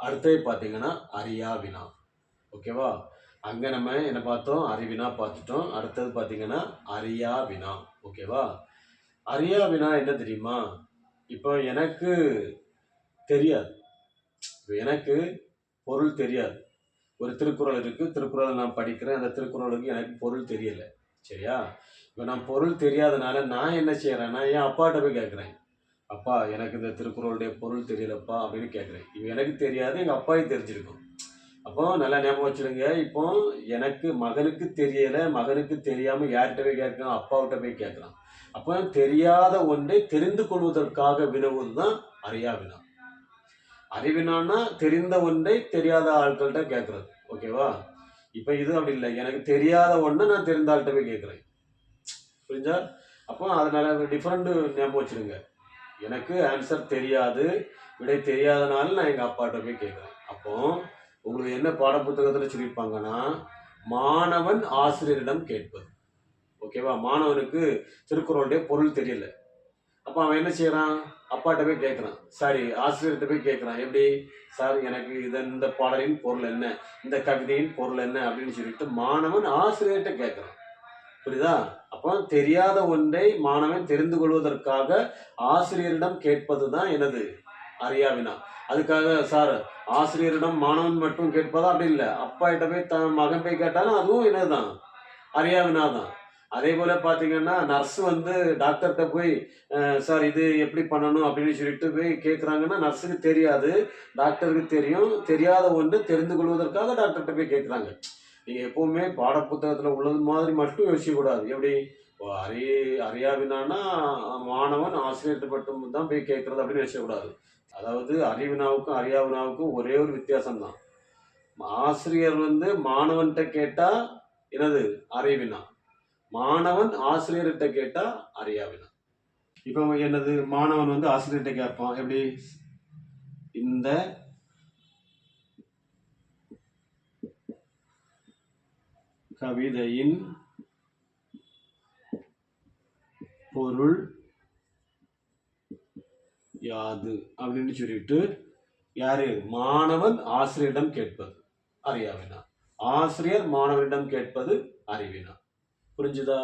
அடுத்தது பார்த்தீங்கன்னா அறியா வினா. ஓகேவா? அங்க நம்ம என்ன பார்த்தோம்? அறிவினா பார்த்துட்டோம். அடுத்தது பார்த்தீங்கன்னா அறியா வினா. ஓகேவா? அறியா வினா என்ன தெரியுமா? இப்போ எனக்கு தெரியாது. எனக்கு பொருள் தெரியாது. ஒரு திருக்குறள் இருக்கு. திருக்குறள நான் படிக்கிறேன். அந்த திருக்குறளுக்கு எனக்கு பொருள் தெரியல. சரியா? இப்ப நான் பொருள் தெரியாதனால நான் என்ன செய்றேன்னா, என் அப்பாட்ட போய் கேட்கிறேன். "அப்பா, எனக்கு இந்த திருக்குறளுடைய பொருள் தெரியலப்பா" அப்படின்னு கேட்கிறேன். இது எனக்கு தெரியாது. எங்க அப்பாவுக்கு தெரிஞ்சிருக்கும். அப்போ நல்லா ஞாபகம் வச்சுடுங்க. இப்போ எனக்கு மகனுக்கு தெரியல. மகனுக்கு தெரியாம யார்கிட்ட போய் கேட்கிறான்? அப்பாவிட்ட போய் கேட்கிறான். அப்போ தெரியாத ஒன்றை தெரிந்து கொள்வதற்காக வினவுவது தான் அறியா வினா. அறிவினான்னா தெரிந்த ஒன்றை தெரியாத ஆட்கள்கிட்ட கேட்கறது. ஓகேவா? இப்ப இது அப்படி இல்லை. எனக்கு தெரியாத ஒன்றை நான் தெரிந்த ஆள்கிட்ட போய் கேட்கிறேன். புரிஞ்சா? அப்போ அதனால டிஃபரெண்ட் ஞாபகம் வச்சிருங்க. எனக்கு ஆன்சர் தெரியாது. விடை தெரியாதனால நான் எங்க அப்பாட்ட போய் கேட்கிறேன். அப்போ உங்களுக்கு என்ன பாடப்புத்தகத்துல சொல்லியிருப்பாங்கன்னா, மாணவன் ஆசிரியரிடம் கேட்பது. ஓகேவா? மாணவனுக்கு திருக்குறளுடைய பொருள் தெரியல. அப்ப அவன் என்ன செய்யறான்? அப்பாட்ட போய் கேட்கிறான். சாரி, ஆசிரியர்கிட்ட போய் கேட்கிறான். எப்படி? சார், எனக்கு இந்த பாடலின் பொருள் என்ன? இந்த கவிதையின் பொருள் என்ன? அப்படின்னு சொல்லிட்டு மாணவன் ஆசிரியர்கிட்ட கேட்கிறான். புரியுதா? அப்போ தெரியாத ஒன்றை மாணவன் தெரிந்து கொள்வதற்காக ஆசிரியரிடம் கேட்பதுதான் எனது அறியா வினா. அதுக்காக சார், ஆசிரியரிடம் மாணவன் மட்டும் கேட்பதா? அப்படி இல்லை. அப்பா கிட்ட போய் தன் மகன் போய் கேட்டாலும் அதுவும் என்னதுதான்? அறியா வினா தான். அதே போல பாத்தீங்கன்னா, நர்ஸ் வந்து டாக்டர்கிட்ட போய் சார், இது எப்படி பண்ணணும் அப்படின்னு சொல்லிட்டு போய் கேட்குறாங்கன்னா, நர்ஸுக்கு தெரியாது. டாக்டருக்கு தெரியும். தெரியாத ஒன்று தெரிந்து கொள்வதற்காக டாக்டர்கிட்ட போய் கேட்குறாங்க. நீங்க எப்பவுமே பாடப்புத்தகத்துல உள்ளது மாதிரி மட்டும் யோசிக்கக்கூடாது. எப்படி? அறி அறியா வினான்னா மாணவன் ஆசிரியர்கிட்ட மட்டும் தான் போய் கேட்கறது அப்படின்னு யோசிக்கக்கூடாது. அதாவது அறிவினாவுக்கும் அறியா வினாவுக்கும் ஒரே ஒரு வித்தியாசம் தான். ஆசிரியர் வந்து மாணவன்கிட்ட கேட்டா என்னது? அறிவினா. மாணவன் ஆசிரியர்கிட்ட கேட்டா அறியா வினா. இப்போ என்னது? மாணவன் வந்து ஆசிரியர்கிட்ட கேட்பான். எப்படி? இந்த கவிதையின் பொருள் யாது அப்படின்னு சொல்லிட்டு யாரு? மாணவன் ஆசிரியரிடம் கேட்பது அறியா வினா. ஆசிரியர் மாணவரிடம் கேட்பது அறிவினா. புரிஞ்சுதா?